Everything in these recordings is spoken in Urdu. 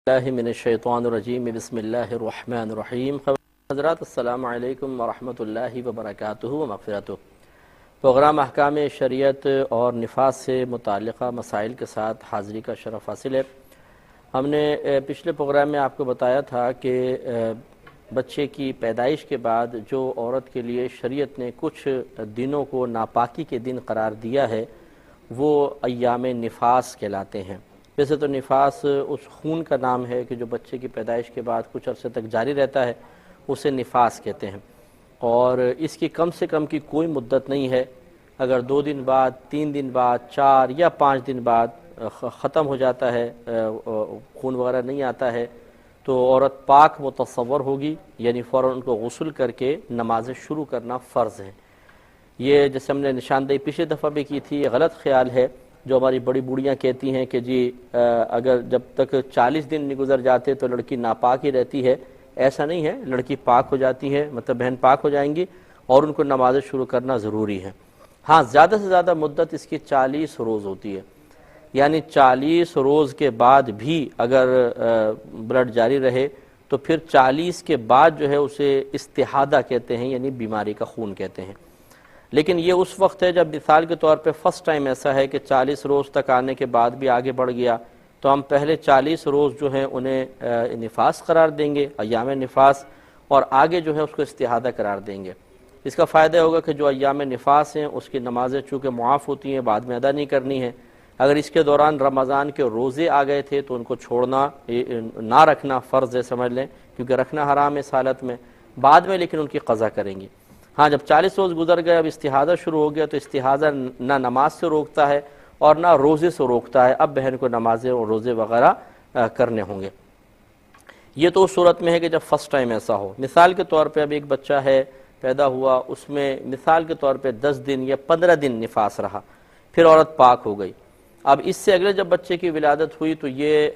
اللہ من الشیطان الرجیم بسم اللہ الرحمن الرحیم. حضرات السلام علیکم ورحمۃ اللہ وبرکاتہ و مغفرتہ. پروگرام احکام شریعت اور نفاس سے متعلقہ مسائل کے ساتھ حاضری کا شرف حاصل ہے. ہم نے پچھلے پروگرام میں آپ کو بتایا تھا کہ بچے کی پیدائش کے بعد جو عورت کے لیے شریعت نے کچھ دنوں کو ناپاکی کے دن قرار دیا ہے وہ ایام نفاس کہلاتے ہیں. ویسے تو نفاس اس خون کا نام ہے کہ جو بچے کی پیدائش کے بعد کچھ عرصے تک جاری رہتا ہے، اسے نفاس کہتے ہیں. اور اس کی کم سے کم کی کوئی مدت نہیں ہے. اگر 2 دن بعد، 3 دن بعد، 4 یا 5 دن بعد ختم ہو جاتا ہے، خون وغیرہ نہیں آتا ہے، تو عورت پاک متصور ہوگی، یعنی فوراً ان کو غسل کر کے نمازیں شروع کرنا فرض ہے. یہ جیسے ہم نے نشاندہی پچھلی دفعہ بھی کی تھی، یہ غلط خیال ہے جو ہماری بڑی بوڑھیاں کہتی ہیں کہ جی اگر جب تک 40 دن نہیں گزر جاتے تو لڑکی ناپاک ہی رہتی ہے. ایسا نہیں ہے، لڑکی پاک ہو جاتی ہے، مطلب بہن پاک ہو جائیں گی اور ان کو نمازیں شروع کرنا ضروری ہے. ہاں، زیادہ سے زیادہ مدت اس کی 40 روز ہوتی ہے، یعنی 40 روز کے بعد بھی اگر بلڈ جاری رہے تو پھر 40 کے بعد جو ہے اسے استحاضہ کہتے ہیں، یعنی بیماری کا خون کہتے ہیں. لیکن یہ اس وقت ہے جب مثال کے طور پہ فرسٹ ٹائم ایسا ہے کہ 40 روز تک آنے کے بعد بھی آگے بڑھ گیا، تو ہم پہلے 40 روز جو ہیں انہیں نفاس قرار دیں گے، ایام نفاس، اور آگے جو ہے اس کو استحاضہ قرار دیں گے. اس کا فائدہ ہوگا کہ جو ایام نفاس ہیں اس کی نمازیں چونکہ معاف ہوتی ہیں، بعد میں ادا نہیں کرنی ہے. اگر اس کے دوران رمضان کے روزے آ گئے تھے تو ان کو چھوڑنا، نہ رکھنا فرض ہے سمجھ لیں، کیونکہ رکھنا حرام ہے اس حالت میں. بعد میں لیکن ان کی قضا کریں گی. ہاں، جب 40 روز گزر گئے، اب استحاضہ شروع ہو گیا، تو استحاضہ نہ نماز سے روکتا ہے اور نہ روزے سے روکتا ہے. اب بہن کو نمازیں اور روزے وغیرہ کرنے ہوں گے. یہ تو اس صورت میں ہے کہ جب فرسٹ ٹائم ایسا ہو. مثال کے طور پہ اب ایک بچہ ہے، پیدا ہوا، اس میں مثال کے طور پہ 10 دن یا 15 دن نفاس رہا، پھر عورت پاک ہو گئی. اب اس سے اگلے جب بچے کی ولادت ہوئی تو یہ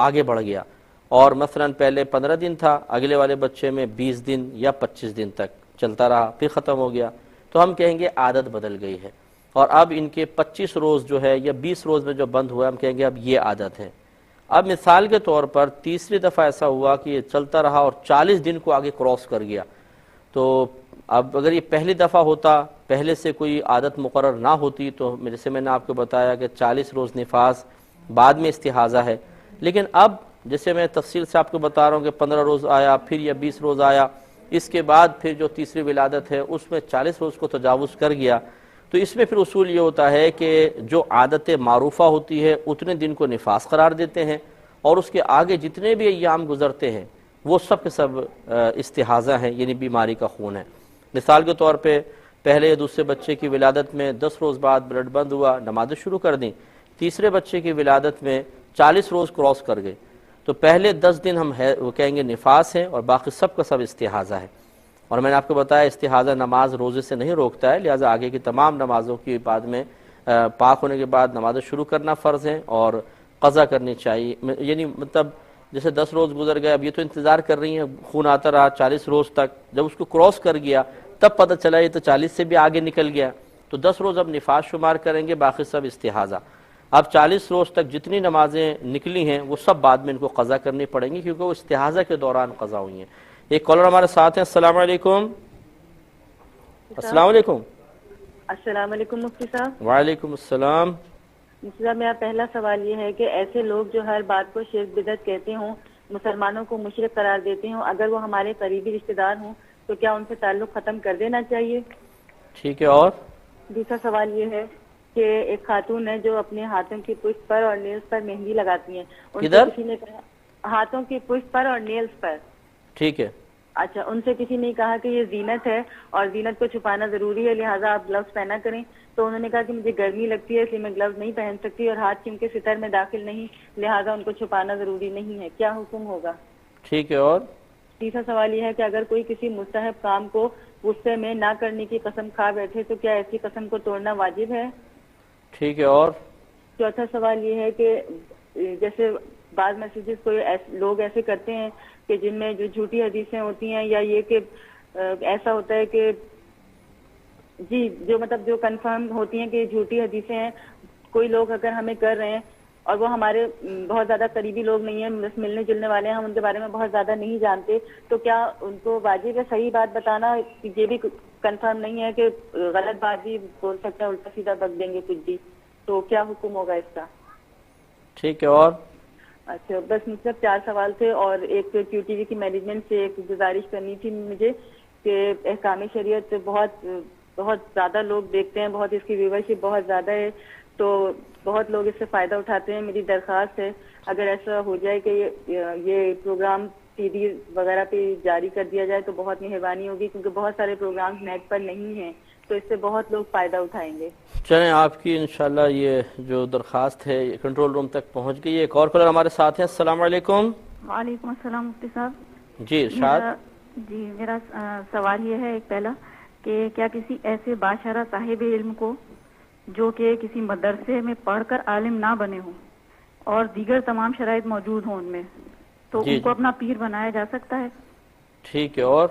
آگے بڑھ گیا، اور مثلا پہلے 15 دن تھا، اگلے والے بچے میں 20 دن یا 25 دن تک چلتا رہا، پھر ختم ہو گیا، تو ہم کہیں گے عادت بدل گئی ہے، اور اب ان کے 25 روز جو ہے یا 20 روز میں جو بند ہوا، ہم کہیں گے اب یہ عادت ہے. اب مثال کے طور پر تیسری دفعہ ایسا ہوا کہ یہ چلتا رہا اور 40 دن کو آگے کراس کر گیا، تو اب اگر یہ پہلی دفعہ ہوتا، پہلے سے کوئی عادت مقرر نہ ہوتی، تو جیسے میں نے آپ کو بتایا کہ 40 روز نفاس، بعد میں استحاضہ ہے. لیکن اب جیسے میں تفصیل سے آپ کو بتا رہا ہوں کہ 15 روز آیا، پھر یا 20 روز آیا، اس کے بعد پھر جو تیسری ولادت ہے اس میں 40 روز کو تجاوز کر گیا، تو اس میں پھر اصول یہ ہوتا ہے کہ جو عادت معروفہ ہوتی ہے اتنے دن کو نفاس قرار دیتے ہیں، اور اس کے آگے جتنے بھی ایام گزرتے ہیں وہ سب کے سب استحاضہ ہیں، یعنی بیماری کا خون ہے. مثال کے طور پہ پہلے یا دوسرے بچے کی ولادت میں 10 روز بعد بلڈ بند ہوا، نمازیں شروع کر دیں. تیسرے بچے کی ولادت میں 40 روز کراس کر گئے، تو پہلے 10 دن ہم وہ کہیں گے نفاس ہے، اور باقی سب کا سب استحاضہ ہے. اور میں نے آپ کو بتایا استحاضہ نماز روزے سے نہیں روکتا ہے، لہٰذا آگے کی تمام نمازوں کی بعد میں پاک ہونے کے بعد نمازیں شروع کرنا فرض ہے اور قضا کرنی چاہیے. یعنی مطلب جیسے 10 روز گزر گئے، اب یہ تو انتظار کر رہی ہیں، خون آتا رہا 40 روز تک، جب اس کو کراس کر گیا تب پتہ چلا یہ تو 40 سے بھی آگے نکل گیا، تو 10 روز اب نفاس شمار کریں گے، باقی سب استحاضہ. اب 40 روز تک جتنی نمازیں نکلی ہیں وہ سب بعد میں ان کو قضا کرنی پڑیں گی، کیونکہ وہ استحاضہ کے دوران قضا ہوئی ہیں. ایک کالر ہمارے ساتھ ہیں. السلام علیکم. السلام علیکم. السلام علیکم مفتی صاحب. وعلیکم السلام. مفتی صاحب، میرا پہلا سوال یہ ہے کہ ایسے لوگ جو ہر بات کو شرک بدعت کہتے ہوں، مسلمانوں کو مشرک قرار دیتے ہوں، اگر وہ ہمارے قریبی رشتہ دار ہوں تو کیا ان سے تعلق ختم کر دینا چاہیے؟ ٹھیک ہے. اور دوسرا سوال یہ ہے کہ ایک خاتون ہے جو اپنے ہاتھوں کی پشت پر اور نیلز پر مہندی لگاتی ہیں، ان سے کسی نے کہا ہاتھوں کی پشت پر اور نیلز پر. ٹھیک ہے. اچھا، ان سے کسی نے کہا کہ یہ زینت ہے اور زینت کو چھپانا ضروری ہے، لہٰذا آپ گلوز پہنا کریں. تو انہوں نے کہا کہ مجھے گرمی لگتی ہے اس لیے میں گلوز نہیں پہن سکتی، اور ہاتھ کیونکہ ستر میں داخل نہیں، لہٰذا ان کو چھپانا ضروری نہیں ہے. کیا حکم ہوگا؟ ٹھیک ہے. اور تیسرا سوال یہ ہے کہ اگر کوئی کسی مستحب کام کو غصے میں نہ کرنے کی قسم کھا بیٹھے تو کیا ایسی قسم کو توڑنا واجب ہے؟ ٹھیک ہے. اور چوتھا سوال یہ ہے کہ جیسے بعض میسیجز کو لوگ ایسے کرتے ہیں کہ جن میں جو جھوٹی حدیثیں ہوتی ہیں، یا یہ کہ ایسا ہوتا ہے کہ جی جو مطلب جو کنفرم ہوتی ہیں کہ جھوٹی حدیثیں ہیں، کوئی لوگ اگر ہمیں کر رہے ہیں اور وہ ہمارے بہت زیادہ قریبی لوگ نہیں ہیں, بس ملنے جلنے والے ہیں, ہم ان کے بارے میں بہت زیادہ نہیں جانتے, تو کیا ان کو واجب ہے صحیح بات بتانا؟ یہ بھی کنفرم نہیں ہے کہ غلط بات بھی بول سکتے ہیں, الٹا سیدھا بک دیں گے کچھ بھی, تو کیا حکم ہوگا اس کا؟ ٹھیک ہے. اور اچھا, بس مجھ سے 4 سوال تھے, اور ایک کیو ٹی وی کی مینجمنٹ سے ایک گزارش کرنی تھی مجھے کہ احکام شریعت بہت زیادہ لوگ دیکھتے ہیں, بہت اس کی ویورشپ بہت زیادہ ہے, تو بہت لوگ اس سے فائدہ اٹھاتے ہیں. میری درخواست ہے اگر ایسا ہو جائے کہ یہ پروگرام ٹی وی وغیرہ پہ جاری کر دیا جائے تو بہت مہربانی ہوگی, کیونکہ بہت سارے پروگرامز نیٹ پر نہیں ہیں, تو اس سے بہت لوگ فائدہ اٹھائیں گے. چلیں, آپ کی انشاءاللہ یہ جو درخواست ہے یہ کنٹرول روم تک پہنچ گئی ہے. ایک اور کالر ہمارے ساتھ ہیں. السلام علیکم. وعلیکم السلام مفتی صاحب. جی ارشاد. جی میرا سوال یہ ہے ایک پہلا کہ کیا کسی ایسے باشرہ صاحب علم کو جو کہ کسی مدرسے میں پڑھ کر عالم نہ بنے ہوں اور دیگر تمام شرائط موجود ہوں ان میں, تو ان کو اپنا پیر بنایا جا سکتا ہے؟ ٹھیک ہے. اور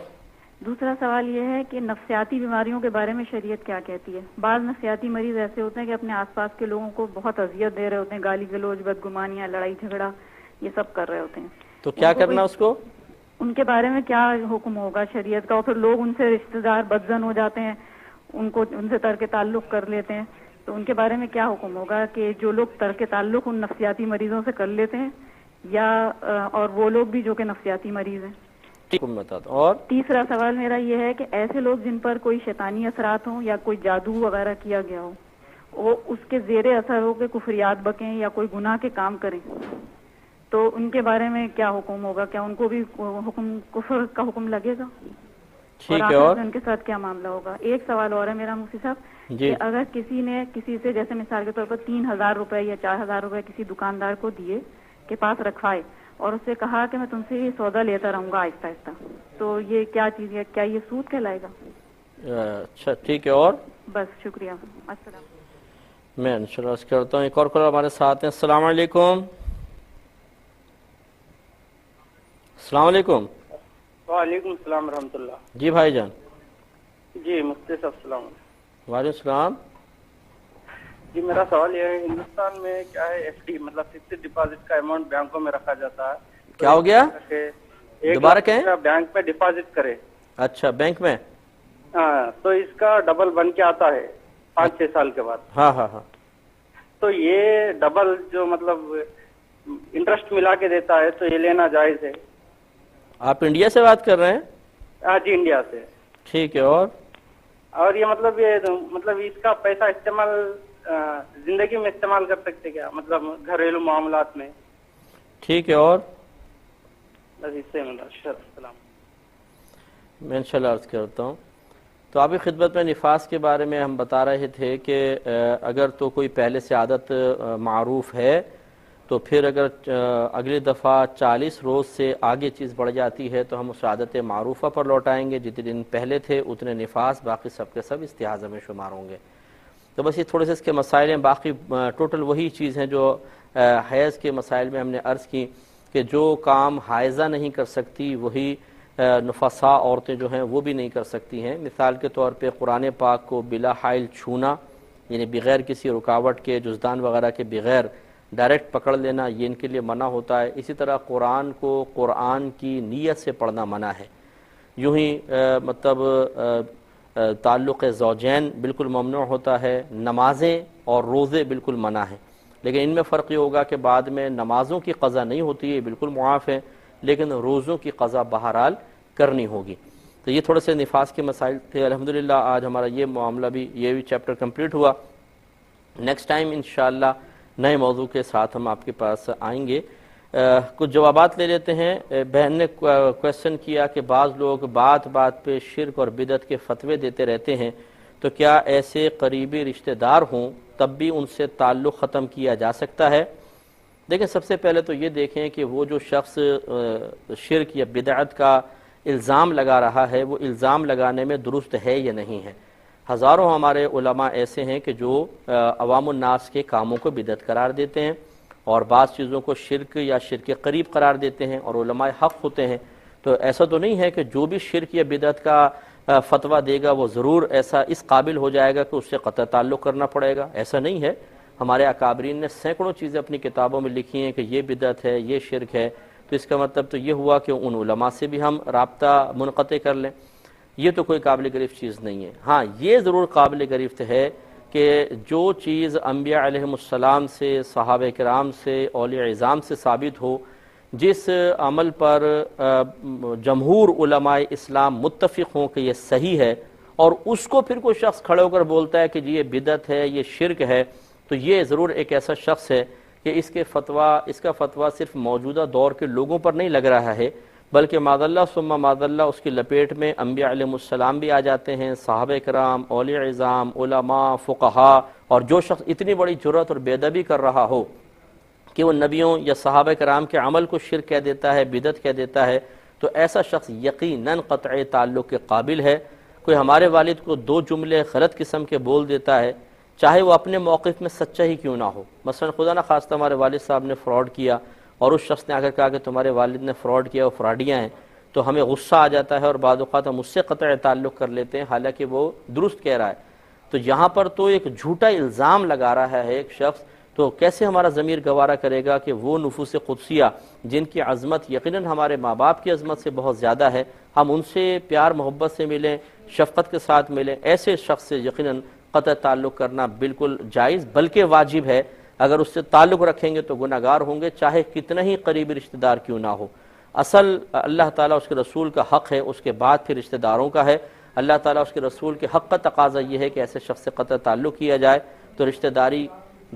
دوسرا سوال یہ ہے کہ نفسیاتی بیماریوں کے بارے میں شریعت کیا کہتی ہے؟ بعض نفسیاتی مریض ایسے ہوتے ہیں کہ اپنے آس پاس کے لوگوں کو بہت اذیت دے رہے ہوتے ہیں, گالی گلوچ, بدگمانیاں, لڑائی جھگڑا, یہ سب کر رہے ہوتے ہیں, تو کیا کرنا اس کو؟ ان کے بارے میں کیا حکم ہوگا شریعت کا؟ اور پھر لوگ ان سے رشتہ دار بدزن ہو جاتے ہیں, ان سے ترک تعلق کر لیتے ہیں, تو ان کے بارے میں کیا حکم ہوگا کہ جو لوگ ترک تعلق ان نفسیاتی مریضوں سے کر لیتے ہیں, یا اور وہ لوگ بھی جو کہ نفسیاتی مریض ہیں؟ اور تیسرا سوال میرا یہ ہے کہ ایسے لوگ جن پر کوئی شیطانی اثرات ہوں یا کوئی جادو وغیرہ کیا گیا ہو, وہ اس کے زیر اثر ہو کے کفریات بکیں یا کوئی گناہ کے کام کریں, تو ان کے بارے میں کیا حکم ہوگا؟ کیا ان کو بھی کفر کا حکم لگے گا؟ اور ان کے ساتھ کیا معاملہ ہوگا؟ ایک سوال اور ہے میرا مفتی صاحب کہ اگر کسی نے کسی سے جیسے مثال کے طور پر 3000 روپے یا 4000 روپے کسی دکاندار کو دیے کے پاس رکھوائے اور اس سے کہا کہ میں تم سے یہ سودا لیتا رہوں گا آہستہ آہستہ, تو یہ کیا چیز ہے؟ کیا یہ سود کہلائے گا؟ اچھا ٹھیک ہے. اور بس شکریہ. السلام. میں انشاءاللہ کرتا ہوں. ایک اور کالر ہمارے ساتھ ہیں. السلام علیکم. السلام علیکم. وعلیکم السلام ورحمۃ اللہ. جی بھائی جان. جی مفتی صاحب السلام علیکم. وعلیکم السلام. جی میرا سوال یہ ہے, ہندوستان میں کیا ہے ایف ڈی مطلب فکسڈ ڈپازٹ کا اماؤنٹ بینکوں میں رکھا جاتا ہے, کیا ہو گیا دوبارہ کہیں؟ بینک میں ڈپازٹ کرے. اچھا بینک میں, ہاں, تو اس کا ڈبل بن کے آتا ہے 5-6 سال کے بعد. ہاں ہاں ہاں. تو یہ ڈبل جو مطلب انٹرسٹ ملا کے دیتا ہے, تو یہ لینا جائز ہے؟ آپ انڈیا سے بات کر رہے ہیں؟ ہاں جی انڈیا سے. ٹھیک ہے. اور یہ مطلب اس کا پیسہ استعمال زندگی میں استعمال کر سکتے کیا, مطلب گھریلو معاملات میں؟ ٹھیک ہے. اور بس اس سے السلام. میں انشاءاللہ عرض کرتا ہوں. تو آپ کی خدمت میں نفاس کے بارے میں ہم بتا رہے تھے کہ اگر تو کوئی پہلے سے عادت معروف ہے تو پھر اگر اگلی دفعہ 40 روز سے آگے چیز بڑھ جاتی ہے تو ہم اس عادت معروفہ پر لوٹائیں گے. جتنے دن پہلے تھے اتنے نفاس, باقی سب کے سب استحاضہ میں شمار ہوں گے. تو بس یہ تھوڑے سے اس کے مسائل ہیں, باقی ٹوٹل وہی چیز ہیں جو حیض کے مسائل میں ہم نے عرض کی کہ جو کام حائضہ نہیں کر سکتی وہی نفساء عورتیں جو ہیں وہ بھی نہیں کر سکتی ہیں. مثال کے طور پہ قرآن پاک کو بلا حائل چھونا, یعنی بغیر کسی رکاوٹ کے, جزدان وغیرہ کے بغیر ڈائریکٹ پکڑ لینا, یہ ان کے لیے منع ہوتا ہے. اسی طرح قرآن کو قرآن کی نیت سے پڑھنا منع ہے. یوں ہی مطلب تعلق زوجین بالکل ممنوع ہوتا ہے. نمازیں اور روزے بالکل منع ہیں, لیکن ان میں فرق یہ ہوگا کہ بعد میں نمازوں کی قضا نہیں ہوتی ہے, بالکل معاف ہے, لیکن روزوں کی قضا بہرحال کرنی ہوگی. تو یہ تھوڑے سے نفاس کے مسائل تھے. الحمدللہ آج ہمارا یہ معاملہ بھی, یہ بھی چیپٹر کمپلیٹ ہوا. نیکسٹ ٹائم انشاءاللہ نئے موضوع کے ساتھ ہم آپ کے پاس آئیں گے. کچھ جوابات لے لیتے ہیں. بہن نے کویسچن کیا کہ بعض لوگ بات بات پہ شرک اور بدعت کے فتوے دیتے رہتے ہیں, تو کیا ایسے قریبی رشتہ دار ہوں تب بھی ان سے تعلق ختم کیا جا سکتا ہے؟ دیکھیں, سب سے پہلے تو یہ دیکھیں کہ وہ جو شخص شرک یا بدعت کا الزام لگا رہا ہے وہ الزام لگانے میں درست ہے یا نہیں ہے. ہزاروں ہمارے علماء ایسے ہیں کہ جو عوام الناس کے کاموں کو بدعت قرار دیتے ہیں اور بعض چیزوں کو شرک یا شرک قریب قرار دیتے ہیں, اور علماء حق ہوتے ہیں. تو ایسا تو نہیں ہے کہ جو بھی شرک یا بدعت کا فتویٰ دے گا وہ ضرور ایسا اس قابل ہو جائے گا کہ اس سے قطع تعلق کرنا پڑے گا, ایسا نہیں ہے. ہمارے اکابرین نے سینکڑوں چیزیں اپنی کتابوں میں لکھی ہیں کہ یہ بدعت ہے، یہ شرک ہے، تو اس کا مطلب تو یہ ہوا کہ ان علماء سے بھی ہم رابطہ منقطع کر لیں، یہ تو کوئی قابل گرفت چیز نہیں ہے۔ ہاں یہ ضرور قابل گرفت ہے کہ جو چیز انبیاء علیہم السلام سے، صحابہ کرام سے، اولیاء عظام سے ثابت ہو، جس عمل پر جمہور علماء اسلام متفق ہوں کہ یہ صحیح ہے، اور اس کو پھر کوئی شخص کھڑے ہو کر بولتا ہے کہ جی یہ بدعت ہے، یہ شرک ہے، تو یہ ضرور ایک ایسا شخص ہے کہ اس کا فتویٰ صرف موجودہ دور کے لوگوں پر نہیں لگ رہا ہے، بلکہ معاذ اللہ ثم معاذ اللہ اس کی لپیٹ میں انبیاء علیہ السلام بھی آ جاتے ہیں، صحابہ کرام، اولیاء عظام، علماء، فقہاء، اور جو شخص اتنی بڑی جرأت اور بے ادبی کر رہا ہو کہ وہ نبیوں یا صحابہ کرام کے عمل کو شرک کہہ دیتا ہے، بدعت کہہ دیتا ہے، تو ایسا شخص یقیناً قطع تعلق کے قابل ہے۔ کوئی ہمارے والد کو دو جملے غلط قسم کے بول دیتا ہے، چاہے وہ اپنے موقف میں سچا ہی کیوں نہ ہو، مثلا خدا نہ خواستہ ہمارے والد صاحب نے فراڈ کیا اور اس شخص نے آ کر کہا کہ تمہارے والد نے فراڈ کیا، وہ فراڈیاں ہیں، تو ہمیں غصہ آ جاتا ہے اور بعض اوقات ہم اس سے قطع تعلق کر لیتے ہیں، حالانکہ وہ درست کہہ رہا ہے۔ تو یہاں پر تو ایک جھوٹا الزام لگا رہا ہے ایک شخص، تو کیسے ہمارا ضمیر گوارا کرے گا کہ وہ نفوس قدسیہ جن کی عظمت یقیناً ہمارے ماں باپ کی عظمت سے بہت زیادہ ہے، ہم ان سے پیار محبت سے ملیں، شفقت کے ساتھ ملیں، ایسے شخص سے یقیناً قطع تعلق کرنا بالکل جائز بلکہ واجب ہے۔ اگر اس سے تعلق رکھیں گے تو گناہ گار ہوں گے، چاہے کتنا ہی قریبی رشتہ دار کیوں نہ ہو۔ اصل اللہ تعالیٰ اس کے رسول کا حق ہے، اس کے بعد پھر رشتہ داروں کا ہے۔ اللہ تعالیٰ اس کے رسول کے حق کا تقاضا یہ ہے کہ ایسے شخص سے قطع تعلق کیا جائے، تو رشتہ داری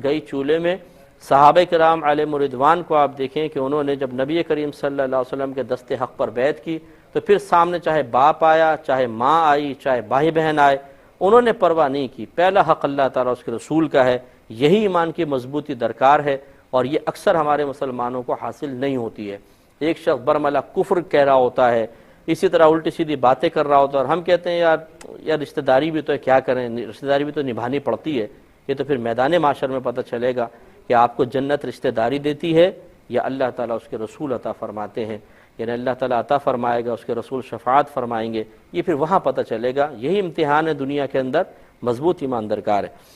گئی چولہے میں۔ صحابہ کرام علیہم رضوان کو آپ دیکھیں کہ انہوں نے جب نبی کریم صلی اللہ علیہ وسلم کے دست حق پر بیعت کی تو پھر سامنے چاہے باپ آیا، چاہے ماں آئی، چاہے بھائی بہن آئے، انہوں نے پرواہ نہیں کی۔ پہلا حق اللہ تعالیٰ اس کے رسول کا ہے، یہی ایمان کی مضبوطی درکار ہے، اور یہ اکثر ہمارے مسلمانوں کو حاصل نہیں ہوتی ہے۔ ایک شخص برملا کفر کہہ رہا ہوتا ہے، اسی طرح الٹی سیدھی باتیں کر رہا ہوتا ہے، اور ہم کہتے ہیں یار رشتہ داری بھی تو ہے، کیا کریں، رشتہ داری بھی تو نبھانی پڑتی ہے۔ یہ تو پھر میدان معاشر میں پتہ چلے گا کہ آپ کو جنت رشتہ داری دیتی ہے یا اللہ تعالیٰ اس کے رسول عطا فرماتے ہیں، یعنی اللہ تعالیٰ عطا فرمائے گا، اس کے رسول شفاعت فرمائیں گے، یہ پھر وہاں پتہ چلے گا۔ یہی امتحان ہے دنیا کے اندر، مضبوط ایمان درکار ہے۔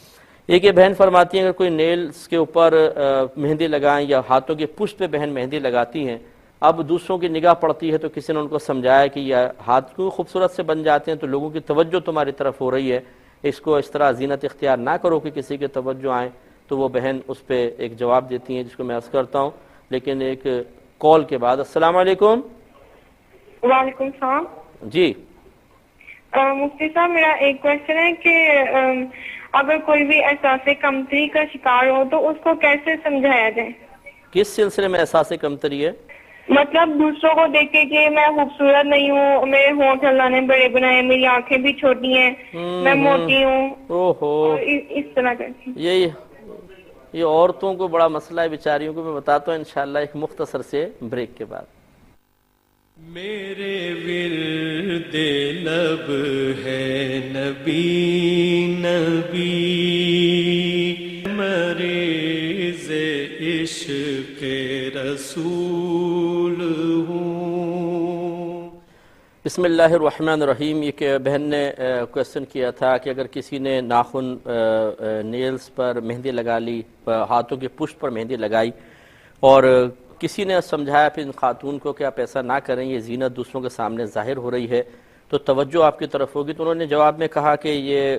ایک یہ بہن فرماتی ہیں اگر کوئی نیلز کے اوپر مہندی لگائیں یا ہاتھوں کی پشت پہ بہن مہندی لگاتی ہیں، اب دوسروں کی نگاہ پڑتی ہے تو کسی نے ان کو سمجھایا کہ یہ ہاتھ کو خوبصورت سے بن جاتے ہیں تو لوگوں کی توجہ تمہاری طرف ہو رہی ہے، اس کو اس طرح زینت اختیار نہ کرو کہ کسی کے توجہ آئیں، تو وہ بہن اس پہ ایک جواب دیتی ہیں جس کو میں عرض کرتا ہوں لیکن ایک کال کے بعد۔ السلام علیکم۔ وعلیکم السلام۔ جی مفتی صاحب، میرا ایک کوشچن ہے کہ اگر کوئی بھی احساس کمتری کا شکار ہو تو اس کو کیسے سمجھایا جائے؟ کس سلسلے میں احساس کمتری ہے؟ مطلب دوسروں کو دیکھے کہ میں خوبصورت نہیں ہوں، میرے ہونٹ اللہ نے بڑے بنائے، میری آنکھیں بھی چھوٹی ہیں، میں موٹی ہوں، اس طرح کرتی۔ یہ عورتوں کو بڑا مسئلہ ہے بیچاریوں کو، میں بتاتا ہوں انشاءاللہ ایک مختصر سے بریک کے بعد۔ میرے ورد لب ہے نبی نبی، مریض عشق رسول ہوں۔ بسم اللہ الرحمن الرحیم۔ یہ کہ بہن نے کویسچن کیا تھا کہ اگر کسی نے ناخن نیلز پر مہندی لگا لی، ہاتھوں کی پشت پر مہندی لگائی، اور کسی نے سمجھایا پھر ان خاتون کو کہ آپ ایسا نہ کریں، یہ زینت دوسروں کے سامنے ظاہر ہو رہی ہے تو توجہ آپ کی طرف ہوگی، تو انہوں نے جواب میں کہا کہ یہ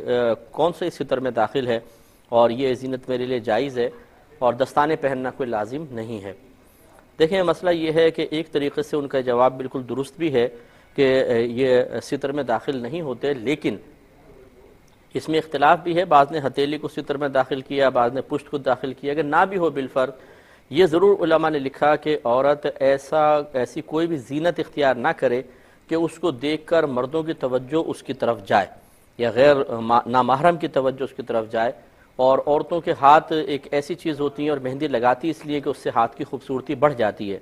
کون سے اس فطر میں داخل ہے اور یہ زینت میرے لیے جائز ہے اور دستانے پہننا کوئی لازم نہیں ہے۔ دیکھیں مسئلہ یہ ہے کہ ایک طریقے سے ان کا جواب بالکل درست بھی ہے کہ یہ ستر میں داخل نہیں ہوتے، لیکن اس میں اختلاف بھی ہے، بعض نے ہتھیلی کو ستر میں داخل کیا، بعض نے پشت کو داخل کیا۔ اگر نہ بھی ہو بالفرض، یہ ضرور علماء نے لکھا کہ عورت ایسی کوئی بھی زینت اختیار نہ کرے کہ اس کو دیکھ کر مردوں کی توجہ اس کی طرف جائے یا غیر نامحرم کی توجہ اس کی طرف جائے، اور عورتوں کے ہاتھ ایک ایسی چیز ہوتی ہیں اور مہندی لگاتی اس لیے کہ اس سے ہاتھ کی خوبصورتی بڑھ جاتی ہے،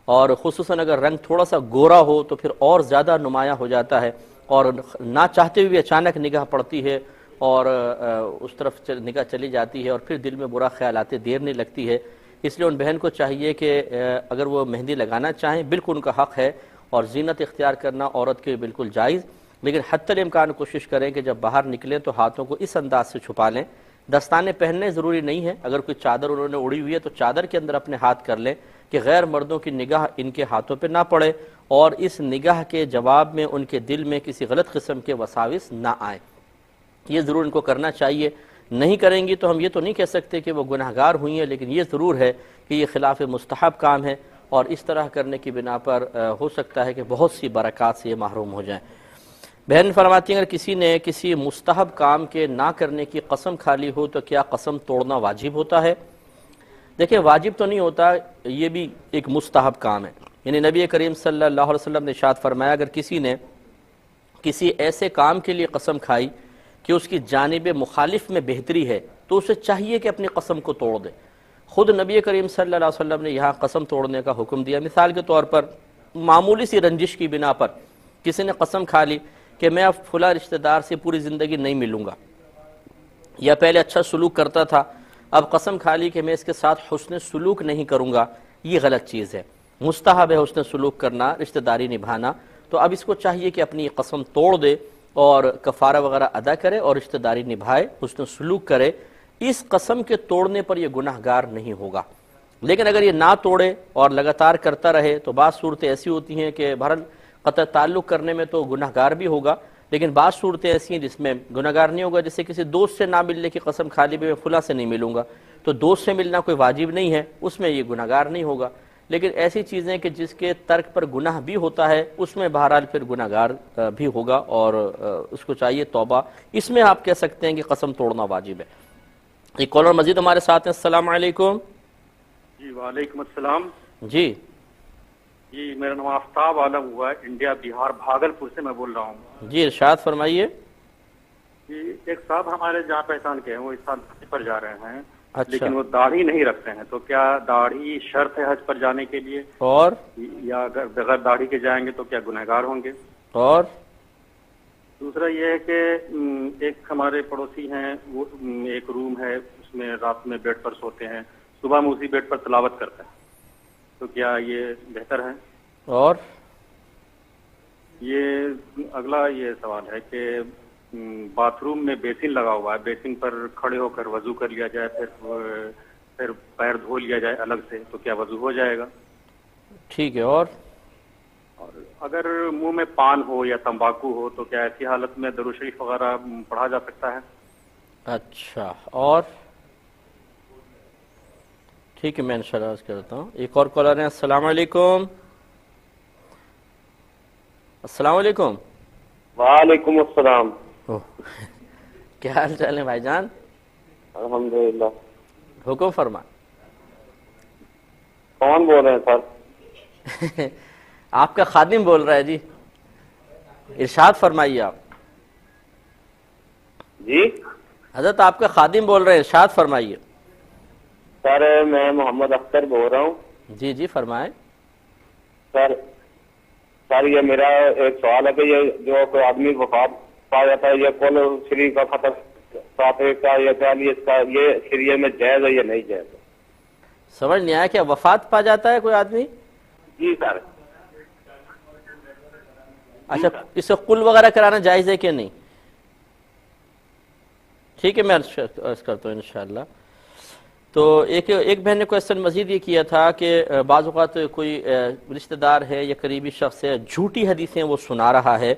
اور خصوصاً اگر رنگ تھوڑا سا گورا ہو تو پھر اور زیادہ نمایاں ہو جاتا ہے، اور نہ چاہتے ہوئے اچانک نگاہ پڑتی ہے اور اس طرف نگاہ چلی جاتی ہے اور پھر دل میں برا خیال آتے دیر نہیں لگتی ہے۔ اس لیے ان بہن کو چاہیے کہ اگر وہ مہندی لگانا چاہیں بالکل ان کا حق ہے، اور زینت اختیار کرنا عورت کے بالکل جائز، لیکن حتی الامکان کوشش کریں کہ جب باہر نکلیں تو ہاتھوں کو اس انداز سے چھپا لیں دستانے پہننے ضروری نہیں ہے، اگر کوئی چادر انہوں نے اڑی ہوئی ہے تو چادر کے اندر اپنے ہاتھ کر لیں کہ غیر مردوں کی نگاہ ان کے ہاتھوں پہ نہ پڑے، اور اس نگاہ کے جواب میں ان کے دل میں کسی غلط قسم کے وساوس نہ آئیں، یہ ضرور ان کو کرنا چاہیے۔ نہیں کریں گی تو ہم یہ تو نہیں کہہ سکتے کہ وہ گناہگار ہوئی ہیں، لیکن یہ ضرور ہے کہ یہ خلاف مستحب کام ہے، اور اس طرح کرنے کی بنا پر ہو سکتا ہے کہ بہت سی برکات سے یہ محروم ہو جائیں۔ بہن فرماتی ہیں اگر کسی نے کسی مستحب کام کے نہ کرنے کی قسم کھا لی ہو تو کیا قسم توڑنا واجب ہوتا ہے؟ دیکھیں واجب تو نہیں ہوتا، یہ بھی ایک مستحب کام ہے، یعنی نبی کریم صلی اللہ علیہ وسلم نے ارشاد فرمایا اگر کسی نے کسی ایسے کام کے لیے قسم کھائی کہ اس کی جانب مخالف میں بہتری ہے تو اسے چاہیے کہ اپنی قسم کو توڑ دے۔ خود نبی کریم صلی اللہ علیہ وسلم نے یہاں قسم توڑنے کا حکم دیا۔ مثال کے طور پر معمولی سی رنجش کی بنا پر کسی نے قسم کھا لی کہ میں اب فلاں رشتہ دار سے پوری زندگی نہیں ملوں گا، یا پہلے اچھا سلوک کرتا تھا اب قسم کھا لی کہ میں اس کے ساتھ حسن سلوک نہیں کروں گا، یہ غلط چیز ہے۔ مستحب ہے حسن سلوک کرنا، رشتہ داری نبھانا، تو اب اس کو چاہیے کہ اپنی قسم توڑ دے اور کفارہ وغیرہ ادا کرے اور رشتہ داری نبھائے، حسن سلوک کرے۔ اس قسم کے توڑنے پر یہ گناہگار نہیں ہوگا۔ لیکن اگر یہ نہ توڑے اور لگاتار کرتا رہے تو بعض صورتیں ایسی ہوتی ہیں کہ بہرحال قطع تعلق کرنے میں تو گناہگار بھی ہوگا، لیکن بعض صورتیں ایسی ہیں جس میں گناہگار نہیں ہوگا، جیسے کسی دوست سے نہ ملنے کی قسم کھا لی میں فلاں سے نہیں ملوں گا، تو دوست سے ملنا کوئی واجب نہیں ہے، اس میں یہ گناہگار نہیں ہوگا۔ لیکن ایسی چیزیں کہ جس کے ترک پر گناہ بھی ہوتا ہے اس میں بہرحال پھر گناہگار بھی ہوگا، اور اس کو چاہیے توبہ، اس میں آپ کہہ سکتے ہیں کہ قسم توڑنا واجب ہے۔ ایک کالر مزید ہمارے ساتھ ہیں۔ السلام علیکم۔ جی وعلیکم السلام۔ جی جی میرا نام آفتاب عالم ہوا ہے، انڈیا بہار بھاگلپور سے میں بول رہا ہوں۔ جی ارشاد فرمائیے۔ جی ایک صاحب ہمارے جہاں پہچان کے ہیں، وہ اس سال حج پر جا رہے ہیں، اچھا، لیکن وہ داڑھی نہیں رکھتے ہیں، تو کیا داڑھی شرط ہے حج پر جانے کے لیے، اور یا اگر بغیر داڑھی کے جائیں گے تو کیا گنہگار ہوں گے؟ اور دوسرا یہ ہے کہ ایک ہمارے پڑوسی ہیں، وہ ایک روم ہے اس میں رات میں بیڈ پر سوتے ہیں، صبح میں اسی بیڈ پر تلاوت کرتے ہیں، تو کیا یہ بہتر ہے؟ اور یہ اگلا یہ سوال ہے کہ باتھ روم میں بیسن لگا ہوا ہے، بیسن پر کھڑے ہو کر وضو کر لیا جائے، پھر پیر دھو لیا جائے الگ سے، تو کیا وضو ہو جائے گا؟ ٹھیک ہے۔ اور اگر منہ میں پان ہو یا تمباکو ہو تو کیا ایسی حالت میں درود شریف وغیرہ پڑھا جا سکتا ہے؟ اچھا، اور ٹھیک ہے، میں انشاءاللہ عرض کرتا ہوں۔ ایک اور کالر ہے۔ السلام علیکم۔ السلام علیکم۔ وعلیکم السلام۔ کیا حال چال ہے بھائی جان؟ الحمدللہ۔ حکم فرما۔ کون بول رہے ہیں سر؟ آپ کا خادم بول رہا ہے جی، ارشاد فرمائیے آپ۔ جی حضرت آپ کا خادم بول رہے ہیں، ارشاد فرمائیے۔ سر میں محمد اختر بول رہا ہوں۔ جی جی فرمائیں۔ سر یہ میرا ایک سوال ہے کہ یہ جو کوئی آدمی وفات پا جاتا ہے، یہ کل شری کا ختم صافے کا یا چالیس کا، یہ شریعت میں جائز ہے یا نہیں جائز ہے؟ سمجھ نہیں آیا، کیا وفات پا جاتا ہے کوئی آدمی؟ جی سر۔ اچھا، اس سے قل وغیرہ کرانا جائز ہے کہ نہیں؟ ٹھیک ہے، میں عرض کرتا ہوں انشاءاللہ۔ تو ایک بہن نے کویسچن مزید یہ کیا تھا کہ بعض اوقات کوئی رشتہ دار ہے یا قریبی شخص ہے، جھوٹی حدیثیں وہ سنا رہا ہے،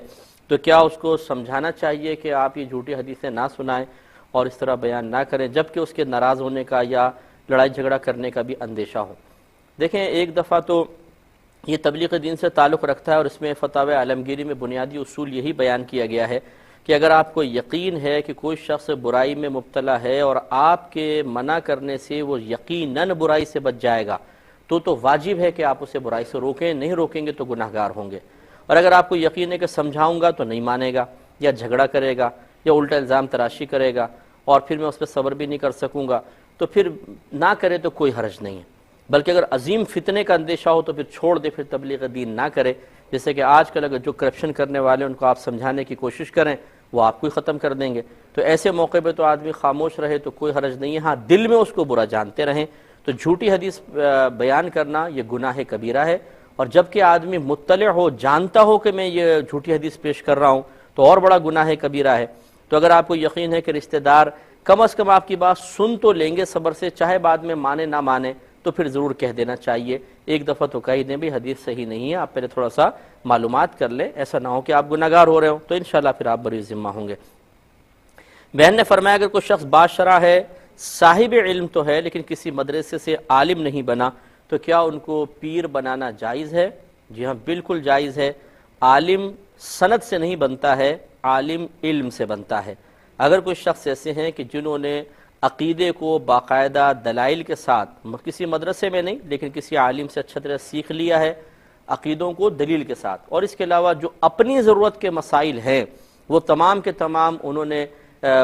تو کیا اس کو سمجھانا چاہیے کہ آپ یہ جھوٹی حدیثیں نہ سنائیں اور اس طرح بیان نہ کریں، جبکہ اس کے ناراض ہونے کا یا لڑائی جھگڑا کرنے کا بھی اندیشہ ہو؟ دیکھیں، ایک دفعہ تو یہ تبلیغ دین سے تعلق رکھتا ہے، اور اس میں فتاوی عالمگیری میں بنیادی اصول یہی بیان کیا گیا ہے کہ اگر آپ کو یقین ہے کہ کوئی شخص برائی میں مبتلا ہے اور آپ کے منع کرنے سے وہ یقیناً برائی سے بچ جائے گا، تو واجب ہے کہ آپ اسے برائی سے روکیں، نہیں روکیں گے تو گناہگار ہوں گے۔ اور اگر آپ کو یقین ہے کہ سمجھاؤں گا تو نہیں مانے گا، یا جھگڑا کرے گا، یا الٹا الزام تراشی کرے گا، اور پھر میں اس پہ صبر بھی نہیں کر سکوں گا، تو پھر نہ کرے تو کوئی حرج نہیں ہے۔ بلکہ اگر عظیم فتنے کا اندیشہ ہو تو پھر چھوڑ دے، پھر تبلیغ دین نہ کرے۔ جیسے کہ آج کل اگر جو کرپشن کرنے والے ان کو آپ سمجھانے کی کوشش کریں، وہ آپ کو ہی ختم کر دیں گے۔ تو ایسے موقع پہ تو آدمی خاموش رہے تو کوئی حرج نہیں ہے، ہاں دل میں اس کو برا جانتے رہیں۔ تو جھوٹی حدیث بیان کرنا یہ گناہ کبیرہ ہے، اور جب کہ آدمی مطلع ہو، جانتا ہو کہ میں یہ جھوٹی حدیث پیش کر رہا ہوں، تو اور بڑا گناہ کبیرہ ہے۔ تو اگر آپ کو یقین ہے کہ رشتہ دار کم از کم آپ کی بات سن تو لیں گے صبر سے، چاہے بعد میں مانے نہ مانے تو پھر ضرور کہہ دینا چاہیے، ایک دفعہ تو کہہ دیں بھی حدیث صحیح نہیں ہے، آپ پہلے تھوڑا سا معلومات کر لیں، ایسا نہ ہو کہ آپ گناہگار ہو رہے ہوں، تو انشاءاللہ پھر آپ بری ذمہ ہوں گے۔ بہن نے فرمایا اگر کوئی شخص باشرہ ہے، صاحب علم تو ہے لیکن کسی مدرسے سے عالم نہیں بنا، تو کیا ان کو پیر بنانا جائز ہے؟ جی ہاں بالکل جائز ہے۔ عالم سند سے نہیں بنتا ہے، عالم علم سے بنتا ہے۔ اگر کوئی شخص ایسے ہیں کہ جنہوں نے عقیدے کو باقاعدہ دلائل کے ساتھ، کسی مدرسے میں نہیں لیکن کسی عالم سے اچھا طرح سیکھ لیا ہے عقیدوں کو دلیل کے ساتھ، اور اس کے علاوہ جو اپنی ضرورت کے مسائل ہیں وہ تمام کے تمام انہوں نے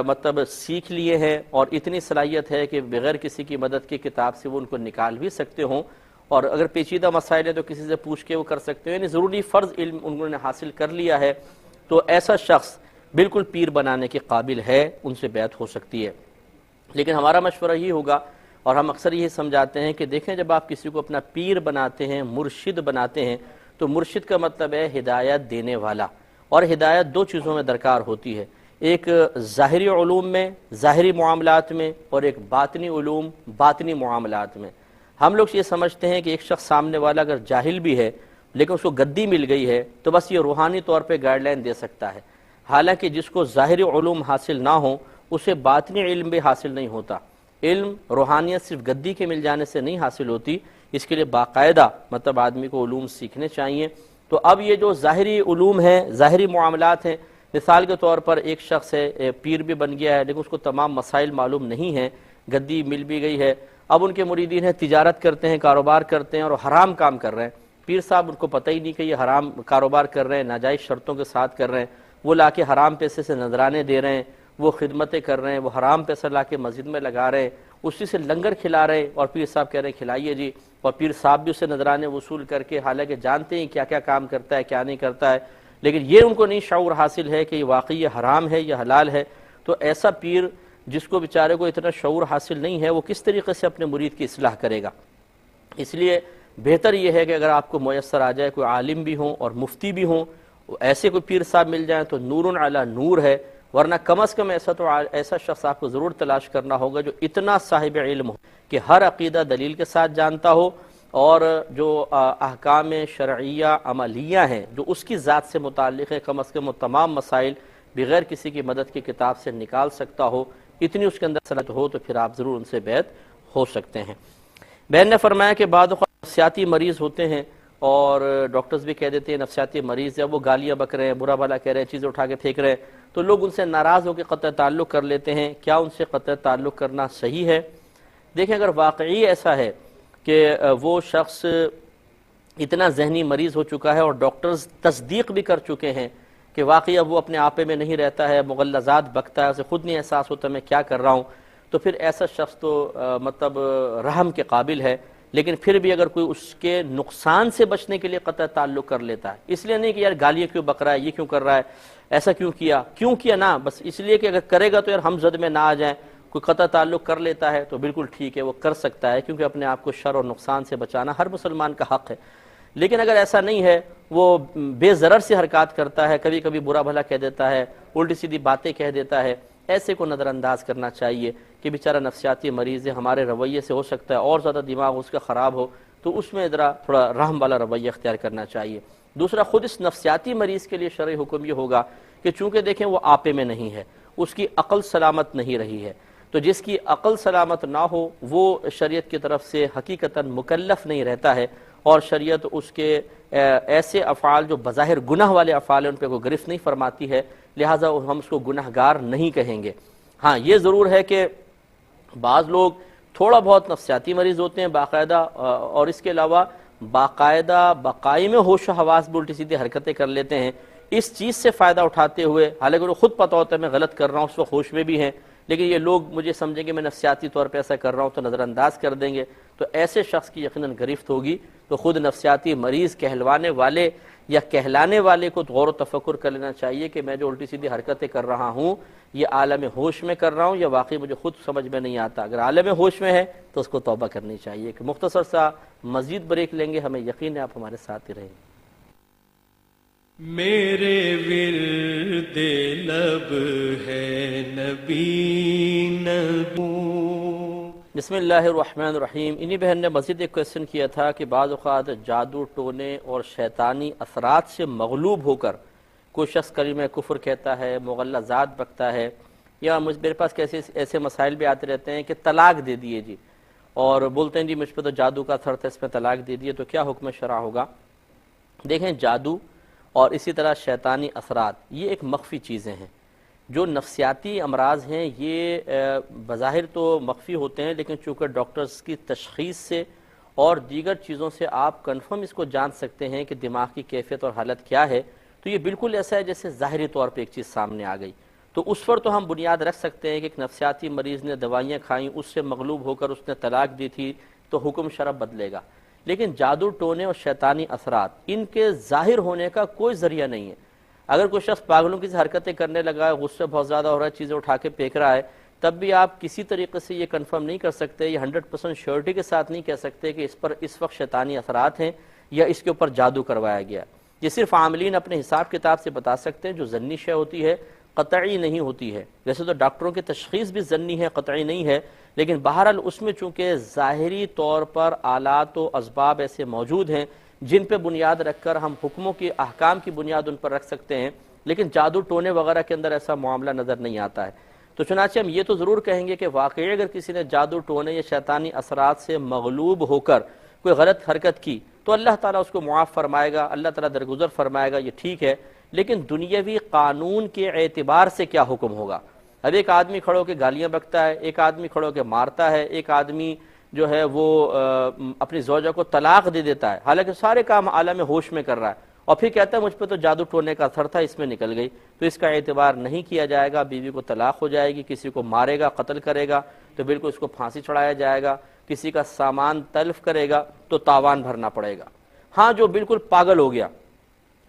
مطلب سیکھ لیے ہیں، اور اتنی صلاحیت ہے کہ بغیر کسی کی مدد کی کتاب سے وہ ان کو نکال بھی سکتے ہوں، اور اگر پیچیدہ مسائل ہیں تو کسی سے پوچھ کے وہ کر سکتے ہیں، یعنی ضروری فرض علم انہوں نے حاصل کر لیا ہے، تو ایسا شخص بالکل پیر بنانے کے قابل ہے، ان سے بیعت ہو سکتی ہے۔ لیکن ہمارا مشورہ یہ ہوگا، اور ہم اکثر یہ سمجھاتے ہیں کہ دیکھیں جب آپ کسی کو اپنا پیر بناتے ہیں، مرشد بناتے ہیں، تو مرشد کا مطلب ہے ہدایت دینے والا، اور ہدایت دو چیزوں میں درکار ہوتی ہے، ایک ظاہری علوم میں، ظاہری معاملات میں، اور ایک باطنی علوم، باطنی معاملات میں۔ ہم لوگ یہ سمجھتے ہیں کہ ایک شخص سامنے والا اگر جاہل بھی ہے لیکن اس کو گدی مل گئی ہے تو بس یہ روحانی طور پہ گائیڈ لائن دے سکتا ہے، حالانکہ جس کو ظاہری علوم حاصل نہ ہوں اسے باطنی علم بھی حاصل نہیں ہوتا۔ علم روحانیت صرف گدی کے مل جانے سے نہیں حاصل ہوتی، اس کے لیے باقاعدہ مطلب آدمی کو علوم سیکھنے چاہیے۔ تو اب یہ جو ظاہری علوم ہیں، ظاہری معاملات ہیں، مثال کے طور پر ایک شخص ہے پیر بھی بن گیا ہے لیکن اس کو تمام مسائل معلوم نہیں ہیں، گدی مل بھی گئی ہے، اب ان کے مریدین ہیں تجارت کرتے ہیں، کاروبار کرتے ہیں اور حرام کام کر رہے ہیں، پیر صاحب ان کو پتہ ہی نہیں کہ یہ حرام کاروبار کر رہے ہیں، ناجائز شرطوں کے ساتھ کر رہے ہیں، وہ لا کے حرام پیسے سے نذرانے دے رہے ہیں، وہ خدمتیں کر رہے ہیں، وہ حرام پیسہ لا کے مسجد میں لگا رہے ہیں، اسی سے لنگر کھلا رہے ہیں، اور پیر صاحب کہہ رہے ہیں کھلائیے جی، اور پیر صاحب بھی اسے نذرانے وصول کر کے، حالانکہ جانتے ہیں کیا کیا کام کرتا ہے کیا نہیں کرتا ہے، لیکن یہ ان کو نہیں شعور حاصل ہے کہ یہ واقعی یہ حرام ہے یہ حلال ہے۔ تو ایسا پیر جس کو بیچارے کو اتنا شعور حاصل نہیں ہے وہ کس طریقے سے اپنے مرید کی اصلاح کرے گا؟ اس لیے بہتر یہ ہے کہ اگر آپ کو میسر آ جائے کوئی عالم بھی ہوں اور مفتی بھی ہوں، ایسے کوئی پیر صاحب مل جائیں تو نور علی نور ہے، ورنہ کم از کم ایسا شخص آپ کو ضرور تلاش کرنا ہوگا جو اتنا صاحب علم ہو کہ ہر عقیدہ دلیل کے ساتھ جانتا ہو، اور جو احکام شرعیہ عملیہ ہیں جو اس کی ذات سے متعلق ہے کم از کم وہ تمام مسائل بغیر کسی کی مدد کی کتاب سے نکال سکتا ہو، اتنی اس کے اندر صلاحیت ہو تو پھر آپ ضرور ان سے بیعت ہو سکتے ہیں۔ بہن نے فرمایا کہ بعض اوقات نفسیاتی مریض ہوتے ہیں اور ڈاکٹرز بھی کہہ دیتے ہیں نفسیاتی مریض جب وہ گالیاں بک رہے ہیں، برا بھلا کہہ رہے ہیں، چیزیں اٹھا کے پھینک رہے ہیں، تو لوگ ان سے ناراض ہو کے قطع تعلق کر لیتے ہیں، کیا ان سے قطع تعلق کرنا صحیح ہے؟ دیکھیں اگر واقعی ایسا ہے کہ وہ شخص اتنا ذہنی مریض ہو چکا ہے اور ڈاکٹرز تصدیق بھی کر چکے ہیں کہ واقعی اب وہ اپنے آپے میں نہیں رہتا ہے، مغلظات بکتا ہے، اسے خود نہیں احساس ہوتا میں کیا کر رہا ہوں، تو پھر ایسا شخص تو مطلب رحم کے قابل ہے، لیکن پھر بھی اگر کوئی اس کے نقصان سے بچنے کے لیے قطع تعلق کر لیتا ہے، اس لیے نہیں کہ یار گالیاں کیوں بک رہا ہے، یہ کیوں کر رہا ہے، ایسا کیوں کیا نا، بس اس لیے کہ اگر کرے گا تو یار ہم زد میں نہ آ جائیں، کوئی قطع تعلق کر لیتا ہے تو بالکل ٹھیک ہے وہ کر سکتا ہے، کیونکہ اپنے آپ کو شر اور نقصان سے بچانا ہر مسلمان کا حق ہے۔ لیکن اگر ایسا نہیں ہے، وہ بے ضرر سے حرکات کرتا ہے، کبھی کبھی برا بھلا کہہ دیتا ہے، الٹی سیدھی باتیں کہہ دیتا ہے، ایسے کو نظر انداز کرنا چاہیے کہ بیچارہ نفسیاتی مریض ہے، ہمارے رویے سے ہو سکتا ہے اور زیادہ دماغ اس کا خراب ہو، تو اس میں ذرا تھوڑا رحم والا رویہ اختیار کرنا چاہیے۔ دوسرا، خود اس نفسیاتی مریض کے لیے شرعی حکم یہ ہوگا کہ چونکہ دیکھیں وہ آپے میں نہیں ہے، اس کی عقل سلامت نہیں رہی ہے، تو جس کی عقل سلامت نہ ہو وہ شریعت کی طرف سے حقیقتاً مکلف نہیں رہتا ہے، اور شریعت اس کے ایسے افعال جو بظاہر گناہ والے افعال ہیں ان پہ کوئی گرفت نہیں فرماتی ہے، لہٰذا ہم اس کو گناہگار نہیں کہیں گے۔ ہاں یہ ضرور ہے کہ بعض لوگ تھوڑا بہت نفسیاتی مریض ہوتے ہیں باقاعدہ، اور اس کے علاوہ باقاعدہ بقائم ہوش و حواس بھی الٹی سیدھی حرکتیں کر لیتے ہیں، اس چیز سے فائدہ اٹھاتے ہوئے، حالانکہ انہیں خود پتہ ہوتا ہے میں غلط کر رہا ہوں، اس وقت ہوش میں بھی ہیں، لیکن یہ لوگ مجھے سمجھیں گے میں نفسیاتی طور پہ ایسا کر رہا ہوں تو نظر انداز کر دیں گے، تو ایسے شخص کی یقیناً گرفت ہوگی۔ تو خود نفسیاتی مریض کہلوانے والے یا کہلانے والے کو غور و تفکر کر لینا چاہیے کہ میں جو الٹی سیدھی حرکتیں کر رہا ہوں یہ عالم ہوش میں کر رہا ہوں یا واقعی مجھے خود سمجھ میں نہیں آتا۔ اگر عالم ہوش میں ہے تو اس کو توبہ کرنی چاہیے۔ کہ مختصر سا مزید بریک لیں گے، ہمیں یقین ہے آپ ہمارے ساتھ ہی رہیں گے۔ میرے ورد لب ہے نبی بسم اللہ الرحمن الرحیم. انہی بہن نے مزید ایک کویسچن کیا تھا کہ بعض اوقات جادو ٹونے اور شیطانی اثرات سے مغلوب ہو کر کوئی شخص کلمہ کفر کہتا ہے، مغلظات بکتا ہے، یا میرے پاس کیسے ایسے مسائل بھی آتے رہتے ہیں کہ طلاق دے دیے جی، اور بولتے ہیں جی مجھ پہ تو جادو کا اثر تھا، اس میں طلاق دے دیے، تو کیا حکم شرع ہوگا؟ دیکھیں، جادو اور اسی طرح شیطانی اثرات یہ ایک مخفی چیزیں ہیں. جو نفسیاتی امراض ہیں یہ بظاہر تو مخفی ہوتے ہیں، لیکن چونکہ ڈاکٹرز کی تشخیص سے اور دیگر چیزوں سے آپ کنفرم اس کو جان سکتے ہیں کہ دماغ کی کیفیت اور حالت کیا ہے، تو یہ بالکل ایسا ہے جیسے ظاہری طور پہ ایک چیز سامنے آ گئی. تو اس پر تو ہم بنیاد رکھ سکتے ہیں کہ ایک نفسیاتی مریض نے دوائیاں کھائیں، اس سے مغلوب ہو کر اس نے طلاق دی تھی، تو حکم شرع بدلے گا. لیکن جادو ٹونے اور شیطانی اثرات ان کے ظاہر ہونے کا کوئی ذریعہ نہیں ہے. اگر کوئی شخص پاگلوں کی حرکتیں کرنے لگا ہے، غصہ بہت زیادہ ہو رہا ہے، چیزیں اٹھا کے پھینک رہا ہے، تب بھی آپ کسی طریقے سے یہ کنفرم نہیں کر سکتے، یہ 100% شیورٹی کے ساتھ نہیں کہہ سکتے کہ اس پر اس وقت شیطانی اثرات ہیں یا اس کے اوپر جادو کروایا گیا. یہ صرف عاملین اپنے حساب کتاب سے بتا سکتے ہیں. جو ظنی شے ہوتی ہے قطعی نہیں ہوتی ہے. ویسے تو ڈاکٹروں کی تشخیص بھی ظنی ہے، قطعی نہیں ہے، لیکن بہرحال اس میں چونکہ ظاہری طور پر آلات و اسباب ایسے موجود ہیں جن پہ بنیاد رکھ کر ہم حکموں کی احکام کی بنیاد ان پر رکھ سکتے ہیں، لیکن جادو ٹونے وغیرہ کے اندر ایسا معاملہ نظر نہیں آتا ہے. تو چنانچہ ہم یہ تو ضرور کہیں گے کہ واقعی اگر کسی نے جادو ٹونے یا شیطانی اثرات سے مغلوب ہو کر کوئی غلط حرکت کی تو اللہ تعالیٰ اس کو معاف فرمائے گا، اللہ تعالیٰ درگزر فرمائے گا، یہ ٹھیک ہے. لیکن دنیاوی قانون کے اعتبار سے کیا حکم ہوگا؟ اب ایک آدمی کھڑو کے گالیاں بکتا ہے، ایک آدمی کھڑو کے مارتا ہے، ایک آدمی جو ہے وہ اپنی زوجہ کو طلاق دے دیتا ہے، حالانکہ سارے کام عالم ہوش میں کر رہا ہے، اور پھر کہتا ہے مجھ پہ تو جادو ٹونے کا اثر تھا، اس میں نکل گئی. تو اس کا اعتبار نہیں کیا جائے گا. بیوی کو طلاق ہو جائے گی، کسی کو مارے گا، قتل کرے گا تو بالکل اس کو پھانسی چڑھایا جائے گا، کسی کا سامان تلف کرے گا تو تاوان بھرنا پڑے گا. ہاں، جو بالکل پاگل ہو گیا،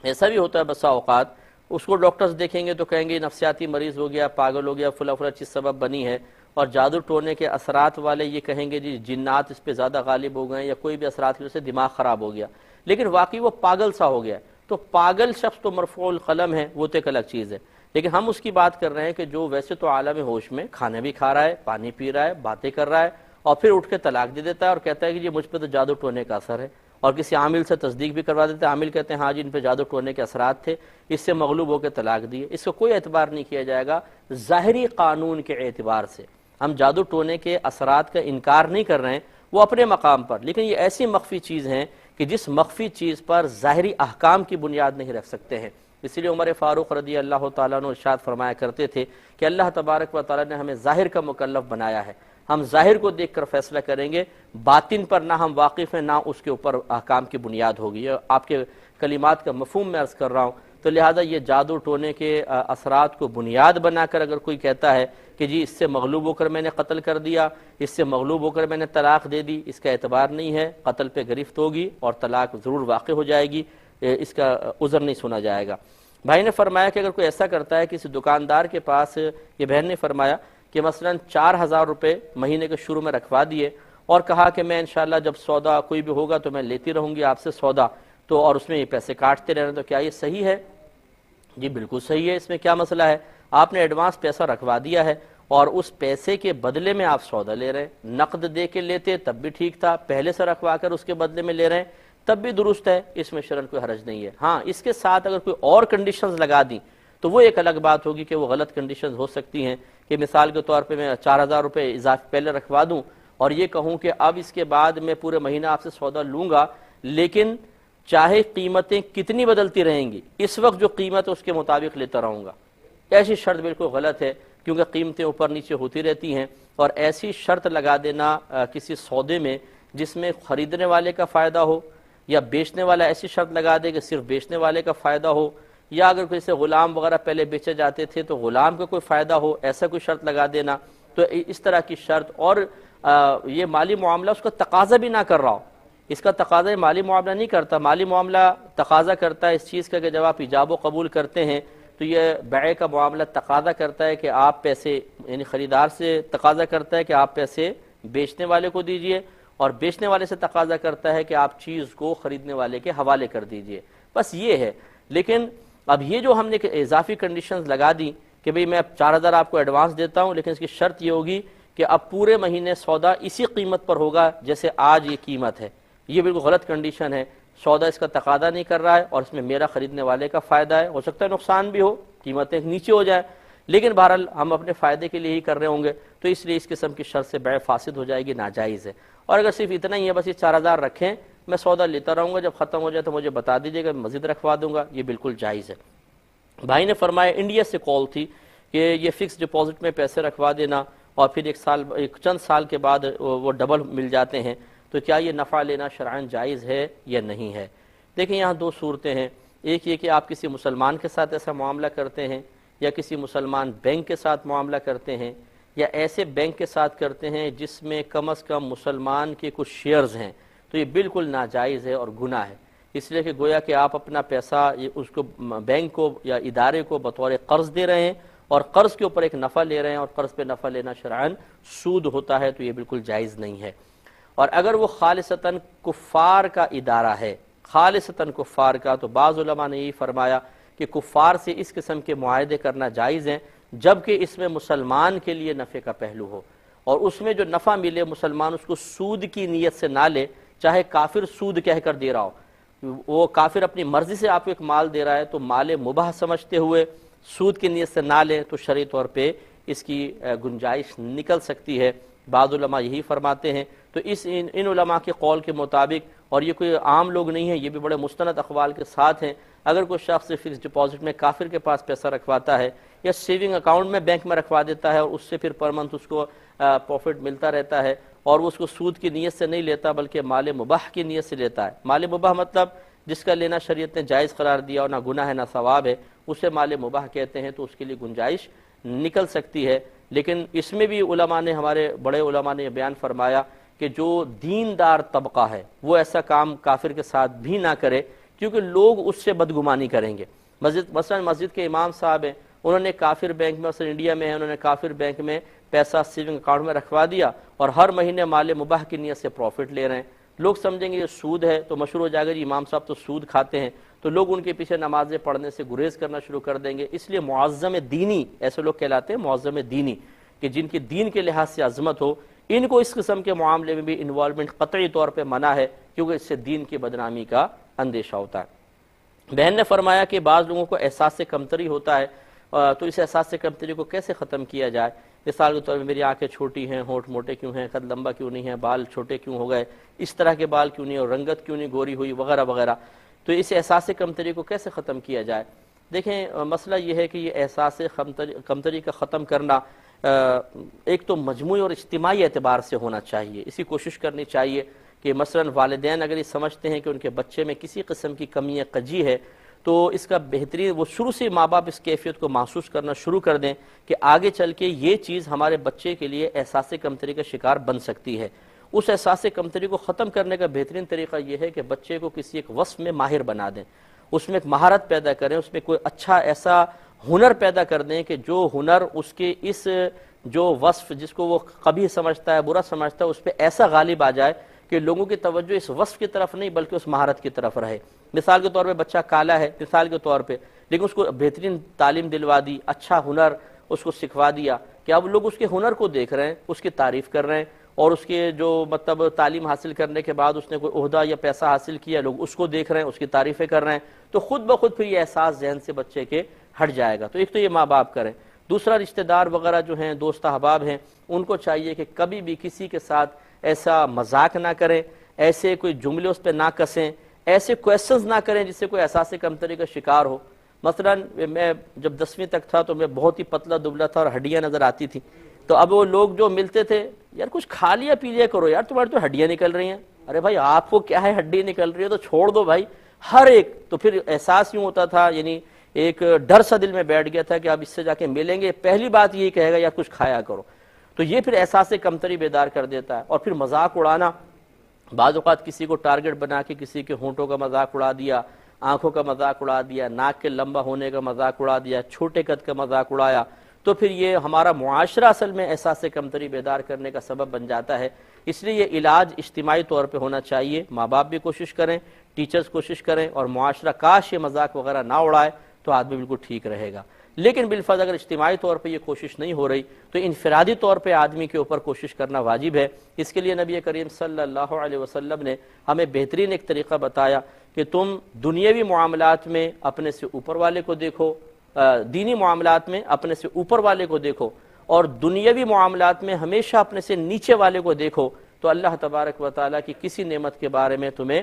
ایسا بھی ہوتا ہے بسا اوقات، اس کو ڈاکٹرز دیکھیں گے تو کہیں گے نفسیاتی مریض ہو گیا، پاگل ہو گیا، فلاں فلاں چیز سبب بنی ہے. اور جادو ٹونے کے اثرات والے یہ کہیں گے جی جنات اس پہ زیادہ غالب ہو گئے یا کوئی بھی اثرات کی وجہ سے دماغ خراب ہو گیا، لیکن واقعی وہ پاگل سا ہو گیا. تو پاگل شخص تو مرفوع القلم ہے، وہ تو ایک الگ چیز ہے. لیکن ہم اس کی بات کر رہے ہیں کہ جو ویسے تو عالم ہوش میں کھانا بھی کھا رہا ہے، پانی پی رہا ہے، باتیں کر رہا ہے، اور پھر اٹھ کے طلاق دے دیتا ہے اور کہتا ہے کہ جی مجھ پہ تو جادو ٹونے کا اثر ہے، اور کسی عامل سے تصدیق بھی کروا دیتے ہیں. عامل کہتے ہیں ہاں جی ان پہ جادو ٹونے کے اثرات تھے، اس سے مغلوب ہو کے طلاق دیے. اس کو کوئی اعتبار نہیں کیا جائے گا. ظاہری قانون کے اعتبار سے ہم جادو ٹونے کے اثرات کا انکار نہیں کر رہے ہیں، وہ اپنے مقام پر، لیکن یہ ایسی مخفی چیز ہیں کہ جس مخفی چیز پر ظاہری احکام کی بنیاد نہیں رکھ سکتے ہیں. اس لیے عمر فاروق رضی اللہ تعالیٰ عنہ ارشاد فرمایا کرتے تھے کہ اللہ تبارک و تعالیٰ نے ہمیں ظاہر کا مکلف بنایا ہے، ہم ظاہر کو دیکھ کر فیصلہ کریں گے، باطن پر نہ ہم واقف ہیں نہ اس کے اوپر احکام کی بنیاد ہوگی. آپ کے کلمات کا مفہوم میں عرض کر رہا ہوں. تو لہذا یہ جادو ٹونے کے اثرات کو بنیاد بنا کر اگر کوئی کہتا ہے کہ جی اس سے مغلوب ہو کر میں نے قتل کر دیا، اس سے مغلوب ہو کر میں نے طلاق دے دی، اس کا اعتبار نہیں ہے. قتل پہ گرفت ہوگی اور طلاق ضرور واقع ہو جائے گی، اس کا عذر نہیں سنا جائے گا. بھائی نے فرمایا کہ اگر کوئی ایسا کرتا ہے کسی دکاندار کے پاس، یہ بہن نے فرمایا کہ مثلا 4000 روپے مہینے کے شروع میں رکھوا دیے اور کہا کہ میں انشاءاللہ جب سودا کوئی بھی ہوگا تو میں لیتی رہوں گی آپ سے سودا، تو اور اس میں یہ پیسے کاٹتے رہنا، تو کیا یہ صحیح ہے؟ جی بالکل صحیح ہے. اس میں کیا مسئلہ ہے؟ آپ نے ایڈوانس پیسہ رکھوا دیا ہے اور اس پیسے کے بدلے میں آپ سودا لے رہے ہیں. نقد دے کے لیتے تب بھی ٹھیک تھا، پہلے سے رکھوا کر اس کے بدلے میں لے رہے ہیں تب بھی درست ہے، اس میں شرعاً کوئی حرج نہیں ہے. ہاں، اس کے ساتھ اگر کوئی اور کنڈیشنز لگا دیں تو وہ ایک الگ بات ہوگی کہ وہ غلط کنڈیشنز ہو سکتی ہیں، کہ مثال کے طور پہ میں 4000 روپے اضافی پہلے رکھوا دوں اور یہ کہوں کہ اب اس کے بعد میں پورے مہینہ آپ سے سودا لوں گا، لیکن چاہے قیمتیں کتنی بدلتی رہیں گی اس وقت جو قیمت اس کے مطابق لیتا رہوں گا. ایسی شرط بالکل غلط ہے، کیونکہ قیمتیں اوپر نیچے ہوتی رہتی ہیں، اور ایسی شرط لگا دینا کسی سودے میں جس میں خریدنے والے کا فائدہ ہو، یا بیچنے والا ایسی شرط لگا دے کہ صرف بیچنے والے کا فائدہ ہو، یا اگر کوئی سے غلام وغیرہ پہلے بیچے جاتے تھے تو غلام کا کوئی فائدہ ہو، ایسا کوئی شرط لگا دینا، تو اس طرح کی شرط، اور یہ مالی معاملہ اس کا تقاضا بھی نہ کر رہا ہو. اس کا تقاضا مالی معاملہ نہیں کرتا، مالی معاملہ تقاضا کرتا ہے اس چیز کا کہ جب آپ ایجاب و قبول کرتے ہیں تو یہ بیع کا معاملہ تقاضا کرتا ہے کہ آپ پیسے، یعنی خریدار سے تقاضا کرتا ہے کہ آپ پیسے بیچنے والے کو دیجئے، اور بیچنے والے سے تقاضا کرتا ہے کہ آپ چیز کو خریدنے والے کے حوالے کر دیجئے. بس یہ ہے. لیکن اب یہ جو ہم نے اضافی کنڈیشنز لگا دی کہ بھئی میں 4000 آپ کو ایڈوانس دیتا ہوں، لیکن اس کی شرط یہ ہوگی کہ اب پورے مہینے سودا اسی قیمت پر ہوگا جیسے آج یہ قیمت ہے، یہ بالکل غلط کنڈیشن ہے. سودا اس کا تقاضا نہیں کر رہا ہے اور اس میں میرا خریدنے والے کا فائدہ ہے. ہو سکتا ہے نقصان بھی ہو، قیمتیں نیچے ہو جائیں، لیکن بہرحال ہم اپنے فائدے کے لیے ہی کر رہے ہوں گے، تو اس لیے اس قسم کی شرط سے بیع فاسد ہو جائے گی، ناجائز ہے. اور اگر صرف اتنا ہی ہے بس یہ 4000 رکھیں، میں سودا لیتا رہوں گا، جب ختم ہو جائے تو مجھے بتا دیجیے گا، مزید رکھوا دوں گا، یہ بالکل جائز ہے. بھائی نے فرمایا انڈیا سے کال تھی کہ یہ فکس ڈپازٹ میں پیسے رکھوا دینا اور پھر چند سال کے بعد وہ ڈبل مل جاتے ہیں، تو کیا یہ نفع لینا شرعاً جائز ہے یا نہیں ہے؟ دیکھیں یہاں دو صورتیں ہیں. ایک یہ کہ آپ کسی مسلمان کے ساتھ ایسا معاملہ کرتے ہیں، یا کسی مسلمان بینک کے ساتھ معاملہ کرتے ہیں، یا ایسے بینک کے ساتھ کرتے ہیں جس میں کم از کم مسلمان کے کچھ شیئرز ہیں، تو یہ بالکل ناجائز ہے اور گناہ ہے. اس لیے کہ گویا کہ آپ اپنا پیسہ اس کو بینک کو یا ادارے کو بطور قرض دے رہے ہیں اور قرض کے اوپر ایک نفع لے رہے ہیں، اور قرض پہ نفع لینا شرعاً سود ہوتا ہے، تو یہ بالکل جائز نہیں ہے. اور اگر وہ خالصتاً کفار کا ادارہ ہے، خالصتاً کفار کا، تو بعض علماء نے یہی فرمایا کہ کفار سے اس قسم کے معاہدے کرنا جائز ہیں جبکہ اس میں مسلمان کے لیے نفع کا پہلو ہو، اور اس میں جو نفع ملے مسلمان اس کو سود کی نیت سے نہ لے، چاہے کافر سود کہہ کر دے رہا ہو. وہ کافر اپنی مرضی سے آپ کو ایک مال دے رہا ہے تو مال مباح سمجھتے ہوئے سود کی نیت سے نہ لیں تو شرعی طور پہ اس کی گنجائش نکل سکتی ہے. بعض علماء یہی فرماتے ہیں. تو ان علماء کے قول کے مطابق، اور یہ کوئی عام لوگ نہیں ہیں، یہ بھی بڑے مستند اقوال کے ساتھ ہیں، اگر کوئی شخص فکس ڈپازٹ میں کافر کے پاس پیسہ رکھواتا ہے یا سیونگ اکاؤنٹ میں بینک میں رکھوا دیتا ہے اور اس سے پھر پر منتھ اس کو پروفٹ ملتا رہتا ہے، اور وہ اس کو سود کی نیت سے نہیں لیتا بلکہ مال مباح کی نیت سے لیتا ہے. مال مباح مطلب جس کا لینا شریعت نے جائز قرار دیا اور نہ گناہ ہے نہ ثواب ہے، اسے مال مباح کہتے ہیں، تو اس کے لیے گنجائش نکل سکتی ہے. لیکن اس میں بھی علماء نے، ہمارے بڑے علماء نے یہ بیان فرمایا کہ جو دیندار طبقہ ہے وہ ایسا کام کافر کے ساتھ بھی نہ کرے، کیونکہ لوگ اس سے بدگمانی کریں گے. مثلا مسجد کے امام صاحب ہیں، انہوں نے کافر بینک میں، مثلا انڈیا میں ہے، انہوں نے کافر بینک میں پیسہ سیونگ اکاؤنٹ میں رکھوا دیا اور ہر مہینے مال مباح کی نیت سے پروفٹ لے رہے ہیں. لوگ سمجھیں گے یہ سود ہے تو مشہور ہو جائے گا جی امام صاحب تو سود کھاتے ہیں، تو لوگ ان کے پیچھے نمازیں پڑھنے سے گریز کرنا شروع کر دیں گے. اس لیے معظم دینی، ایسے لوگ کہلاتے ہیں معظم دینی، کہ جن کی دین کے لحاظ سے عظمت ہو، ان کو اس قسم کے معاملے میں بھی انوالومنٹ قطعی طور پہ منع ہے، کیونکہ اس سے دین کی بدنامی کا اندیشہ ہوتا ہے. بہن نے فرمایا کہ بعض لوگوں کو احساس سے کمتری ہوتا ہے، تو اس احساس سے کمتری کو کیسے ختم کیا جائے؟ مثال کے طور پہ میری آنکھیں چھوٹی ہیں، ہونٹ موٹے کیوں ہیں، قد لمبا کیوں نہیں ہے، بال چھوٹے کیوں ہو گئے، اس طرح کے بال کیوں نہیں، اور رنگت کیوں نہیں گوری ہوئی، وغیرہ وغیرہ. تو اس احساس کمتری کو کیسے ختم کیا جائے؟ دیکھیں مسئلہ یہ ہے کہ یہ احساس کمتری کا ختم کرنا ایک تو مجموعی اور اجتماعی اعتبار سے ہونا چاہیے. اسی کوشش کرنی چاہیے کہ مثلا والدین اگر یہ سمجھتے ہیں کہ ان کے بچے میں کسی قسم کی کمی یا کجی ہے، تو اس کا بہترین، وہ شروع سے ماں باپ اس کیفیت کو محسوس کرنا شروع کر دیں کہ آگے چل کے یہ چیز ہمارے بچے کے لیے احساس کمتری کا شکار بن سکتی ہے. اس احساس کمتری کو ختم کرنے کا بہترین طریقہ یہ ہے کہ بچے کو کسی ایک وصف میں ماہر بنا دیں، اس میں ایک مہارت پیدا کریں، اس میں کوئی اچھا ایسا ہنر پیدا کر دیں کہ جو ہنر اس کے اس جو وصف جس کو وہ قبیح سمجھتا ہے، برا سمجھتا ہے، اس پہ ایسا غالب آ جائے کہ لوگوں کی توجہ اس وصف کی طرف نہیں بلکہ اس مہارت کی طرف رہے. مثال کے طور پہ بچہ کالا ہے، مثال کے طور پہ، لیکن اس کو بہترین تعلیم دلوا دی، اچھا ہنر اس کو سکھوا دیا کہ اب لوگ اس کے ہنر کو دیکھ رہے ہیں، اس کی تعریف کر رہے ہیں، اور اس کے جو مطلب تعلیم حاصل کرنے کے بعد اس نے کوئی عہدہ یا پیسہ حاصل کیا، لوگ اس کو دیکھ رہے ہیں، اس کی تعریفیں کر رہے ہیں، تو خود بخود پھر یہ احساس ذہن سے بچے کے ہٹ جائے گا. تو ایک تو یہ ماں باپ کریں. دوسرا رشتہ دار وغیرہ جو ہیں، دوست احباب ہیں، ان کو چاہیے کہ کبھی بھی کسی کے ساتھ ایسا مذاق نہ کریں، ایسے کوئی جملے اس پہ نہ کسیں، ایسے کویسچنز نہ کریں جس سے کوئی احساس کمتری کا شکار ہو. مثلا میں جب 10ویں تک تھا تو میں بہت ہی پتلا دبلا تھا اور ہڈیاں نظر آتی تھی، تو اب وہ لوگ جو ملتے تھے، یار کچھ کھا لیا پی لیا کرو یار، تمہاری تو ہڈیاں نکل رہی ہیں. ارے بھائی آپ کو کیا ہے، ہڈی نکل رہی ہے تو چھوڑ دو بھائی. ہر ایک تو پھر احساس یوں ہوتا تھا، یعنی ایک ڈر سا دل میں بیٹھ گیا تھا کہ اب اس سے جا کے ملیں گے پہلی بات یہی کہے گا یار کچھ کھایا کرو. تو یہ پھر احساس کمتری بیدار کر دیتا ہے. اور پھر مذاق اڑانا، بعض اوقات کسی کو ٹارگٹ بنا کے کسی کے ہونٹوں کا مذاق اڑا دیا، آنکھوں کا مذاق اڑا دیا، ناک کے لمبا ہونے کا مذاق اڑا دیا، چھوٹے قد کا مذاق اڑایا، تو پھر یہ ہمارا معاشرہ اصل میں احساس کمتری بیدار کرنے کا سبب بن جاتا ہے. اس لیے یہ علاج اجتماعی طور پہ ہونا چاہیے. ماں باپ بھی کوشش کریں، ٹیچرز کوشش کریں، اور معاشرہ کاش یہ مذاق وغیرہ نہ اڑائے تو آدمی بالکل ٹھیک رہے گا. لیکن بالفرض اگر اجتماعی طور پہ یہ کوشش نہیں ہو رہی تو انفرادی طور پہ آدمی کے اوپر کوشش کرنا واجب ہے۔ اس کے لیے نبی کریم صلی اللہ علیہ وسلم نے ہمیں بہترین ایک طریقہ بتایا کہ تم دنیاوی معاملات میں اپنے سے اوپر والے کو دیکھو، دینی معاملات میں اپنے سے اوپر والے کو دیکھو، اور دنیاوی معاملات میں ہمیشہ اپنے سے نیچے والے کو دیکھو، تو اللہ تبارک و تعالیٰ کی کسی نعمت کے بارے میں تمہیں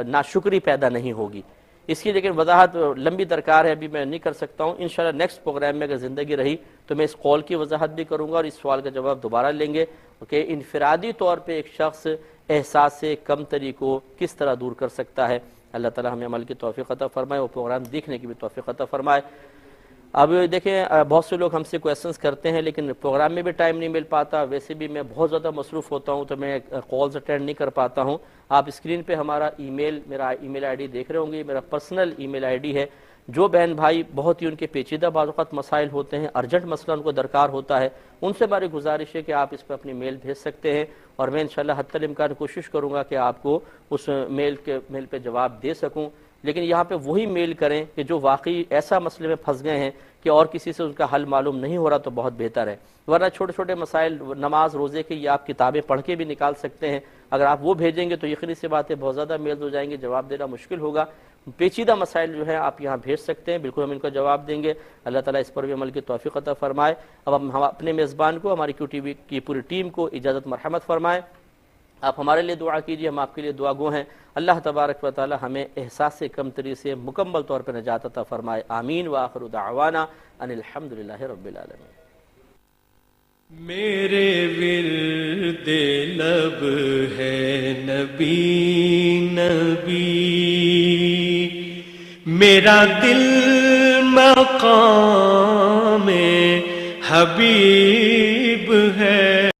ناشکری پیدا نہیں ہوگی۔ اس کی لیکن وضاحت لمبی درکار ہے، ابھی میں نہیں کر سکتا ہوں۔ انشاءاللہ نیکسٹ پروگرام میں اگر زندگی رہی تو میں اس قول کی وضاحت بھی کروں گا اور اس سوال کا جواب دوبارہ لیں گے کہ انفرادی طور پہ ایک شخص احساس کمتری کو کس طرح دور کر سکتا ہے۔ اللہ تعالی ہمیں عمل کی توفیق عطا فرمائے اور پروگرام دیکھنے کی بھی توفیق عطا فرمائے۔ اب دیکھیں بہت سے لوگ ہم سے کویسچنز کرتے ہیں لیکن پروگرام میں بھی ٹائم نہیں مل پاتا، ویسے بھی میں بہت زیادہ مصروف ہوتا ہوں تو میں کالز اٹینڈ نہیں کر پاتا ہوں۔ آپ اسکرین پہ ہمارا میرا ای میل آئی ڈی دیکھ رہے ہوں گے، میرا personal E mile I D ہے۔ جو بہن بھائی بہت ہی ان کے پیچیدہ بعض اوقات مسائل ہوتے ہیں، ارجنٹ مسئلہ ان کو درکار ہوتا ہے، ان سے ہماری گزارش ہے کہ آپ اس پہ اپنی میل بھیج سکتے ہیں اور میں انشاءاللہ حتی الامکان کوشش کروں گا کہ آپ کو اس میل پہ جواب دے سکوں۔ لیکن یہاں پہ وہی میل کریں کہ جو واقعی ایسا مسئلے میں پھنس گئے ہیں کہ اور کسی سے ان کا حل معلوم نہیں ہو رہا تو بہت بہتر ہے، ورنہ چھوٹے چھوٹے مسائل نماز روزے کے یہ آپ کتابیں پڑھ کے بھی نکال سکتے ہیں۔ اگر آپ وہ بھیجیں گے تو یقینی سی بات ہے بہت زیادہ میلز ہو جائیں گے، جواب دینا مشکل ہوگا۔ پیچیدہ مسائل جو ہیں آپ یہاں بھیج سکتے ہیں، بالکل ہم ان کا جواب دیں گے۔ اللہ تعالیٰ اس پر بھی عمل کی توفیق عطا فرمائے۔ اب ہم اپنے میزبان کو، ہماری کیو ٹی وی کی پوری ٹیم کو اجازت مرحمت فرمائیں۔ آپ ہمارے لیے دعا کیجیے، ہم آپ کے لیے دعا گو ہیں۔ اللہ تبارک و تعالی ہمیں احساس کمتری سے مکمل طور پر نجات عطا فرمائے۔ آمین وآخر دعوانا ان الحمدللہ رب العالمین۔ میرے ورد لب ہے نبی نبی، میرا دل مقام حبیب ہے۔